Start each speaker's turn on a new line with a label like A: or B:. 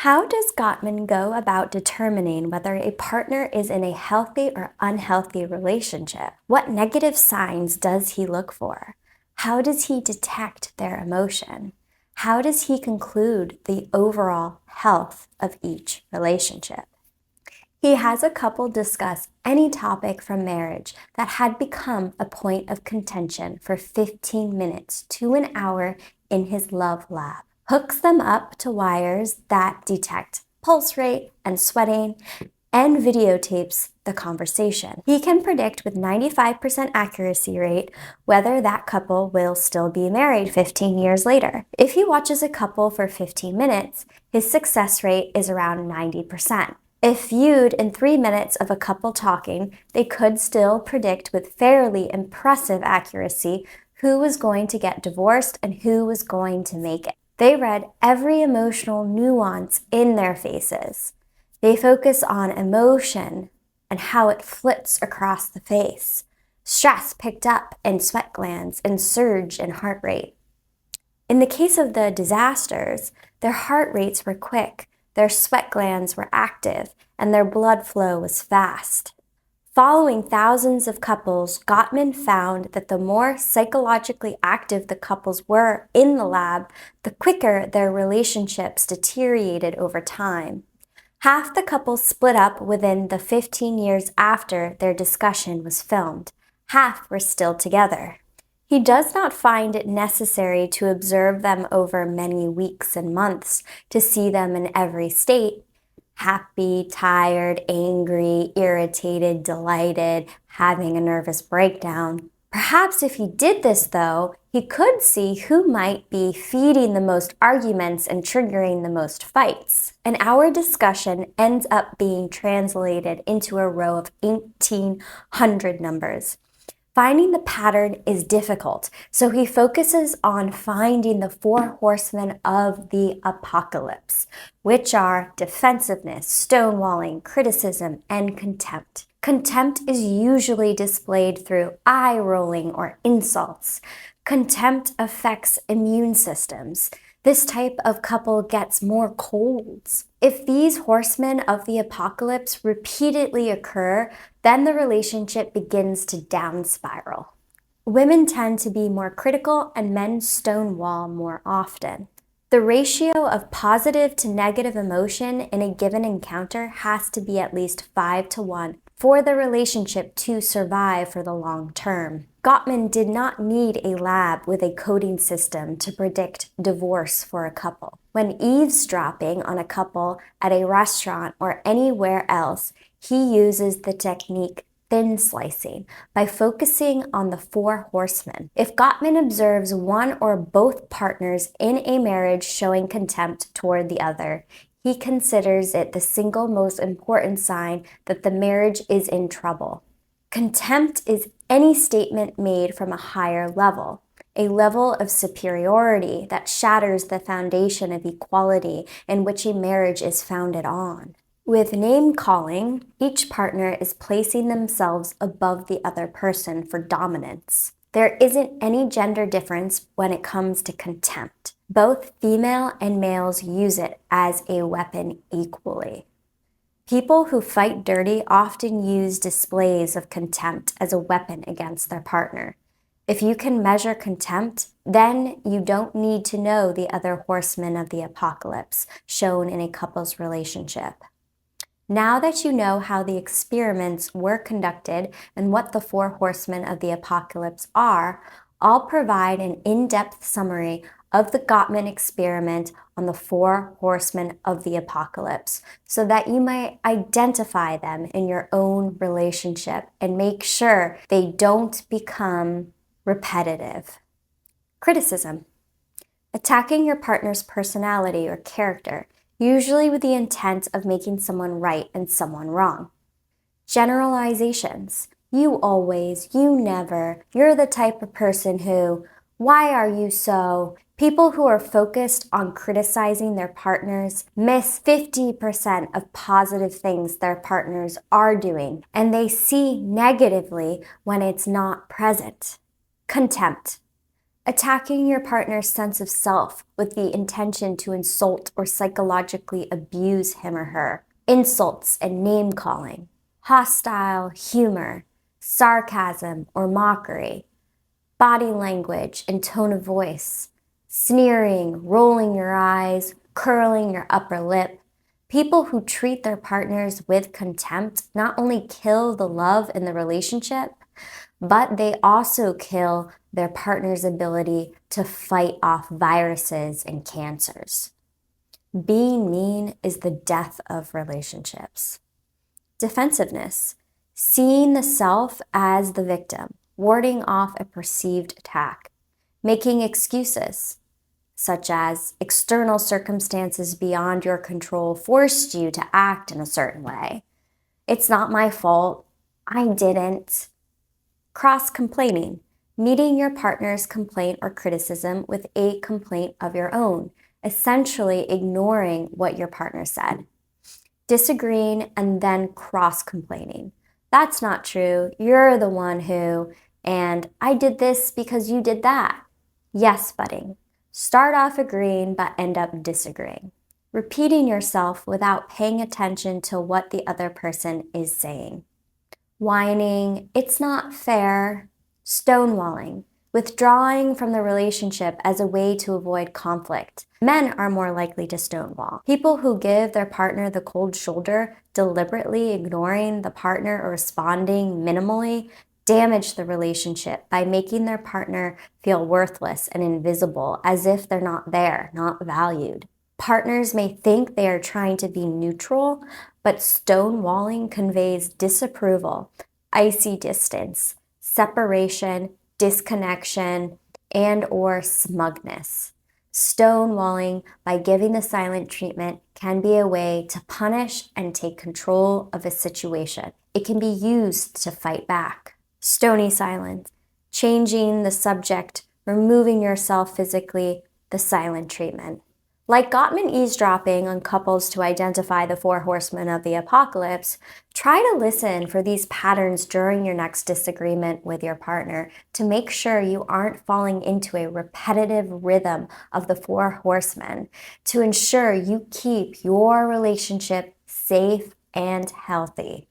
A: How does Gottman go about determining whether a partner is in a healthy or unhealthy relationship? What negative signs does he look for? How does he detect their emotion? How does he conclude the overall health of each relationship? He has a couple discuss any topic from marriage that had become a point of contention for 15 minutes to an hour in his love lab. Hooks them up to wires that detect pulse rate and sweating, and videotapes the conversation. He can predict with 95% accuracy rate whether that couple will still be married 15 years later. If he watches a couple for 15 minutes, his success rate is around 90%. If viewed in 3 minutes of a couple talking, they could still predict with fairly impressive accuracy who was going to get divorced and who was going to make it. They read every emotional nuance in their faces. They focus on emotion and how it flips across the face. Stress picked up in sweat glands and surge in heart rate. In the case of the disasters, their heart rates were quick, their sweat glands were active, and their blood flow was fast. Following thousands of couples, Gottman found that the more psychologically active the couples were in the lab, the quicker their relationships deteriorated over time. Half the couples split up within the 15 years after their discussion was filmed. Half were still together. He does not find it necessary to observe them over many weeks and months to see them in every state. Happy, tired, angry, irritated, delighted, having a nervous breakdown. Perhaps if he did this, though, he could see who might be feeding the most arguments and triggering the most fights. And our discussion ends up being translated into a row of 1,800 numbers. Finding the pattern is difficult, so he focuses on finding the 4 horsemen of the apocalypse, which are defensiveness, stonewalling, criticism, and contempt. Contempt is usually displayed through eye-rolling or insults. Contempt affects immune systems. This type of couple gets more colds. If these horsemen of the apocalypse repeatedly occur, then the relationship begins to down spiral. Women tend to be more critical and men stonewall more often. The ratio of positive to negative emotion in a given encounter has to be at least 5-to-1 for the relationship to survive for the long term. Gottman did not need a lab with a coding system to predict divorce for a couple. When eavesdropping on a couple at a restaurant or anywhere else, he uses the technique thin slicing by focusing on the 4 horsemen. If Gottman observes one or both partners in a marriage showing contempt toward the other, he considers it the single most important sign that the marriage is in trouble. Contempt is any statement made from a higher level, a level of superiority that shatters the foundation of equality in which a marriage is founded on. With name-calling, each partner is placing themselves above the other person for dominance. There isn't any gender difference when it comes to contempt. Both female and males use it as a weapon equally. People who fight dirty often use displays of contempt as a weapon against their partner. If you can measure contempt, then you don't need to know the other horsemen of the apocalypse shown in a couple's relationship. Now that you know how the experiments were conducted and what the 4 horsemen of the apocalypse are, I'll provide an in-depth summary of the Gottman experiment on the 4 horsemen of the apocalypse so that you might identify them in your own relationship and make sure they don't become repetitive. Criticism. Attacking your partner's personality or character, usually with the intent of making someone right and someone wrong. Generalizations. You always, you never, you're the type of person who, why are you so? People who are focused on criticizing their partners miss 50% of positive things their partners are doing, and they see negatively when it's not present. Contempt. Attacking your partner's sense of self with the intention to insult or psychologically abuse him or her. Insults and name-calling. Hostile humor, sarcasm or mockery. Body language and tone of voice. Sneering, rolling your eyes, curling your upper lip. People who treat their partners with contempt not only kill the love in the relationship, but they also kill their partner's ability to fight off viruses and cancers. Being mean is the death of relationships. Defensiveness, seeing the self as the victim, warding off a perceived attack. Making excuses, such as external circumstances beyond your control forced you to act in a certain way. It's not my fault. I didn't. Cross-complaining, meeting your partner's complaint or criticism with a complaint of your own, essentially ignoring what your partner said. Disagreeing and then cross-complaining. That's not true. You're the one who, and I did this because you did that. Yes, butting. Start off agreeing but end up disagreeing. Repeating yourself without paying attention to what the other person is saying. Whining, it's not fair. Stonewalling, withdrawing from the relationship as a way to avoid conflict. Men are more likely to stonewall. People who give their partner the cold shoulder, deliberately ignoring the partner or responding minimally, damage the relationship by making their partner feel worthless and invisible, as if they're not there, not valued. Partners may think they are trying to be neutral, but stonewalling conveys disapproval, icy distance, separation, disconnection, and/or smugness. Stonewalling, by giving the silent treatment, can be a way to punish and take control of a situation. It can be used to fight back. Stony silence, changing the subject, removing yourself physically, the silent treatment. Like Gottman eavesdropping on couples to identify the 4 horsemen of the apocalypse, try to listen for these patterns during your next disagreement with your partner to make sure you aren't falling into a repetitive rhythm of the 4 horsemen, to ensure you keep your relationship safe and healthy.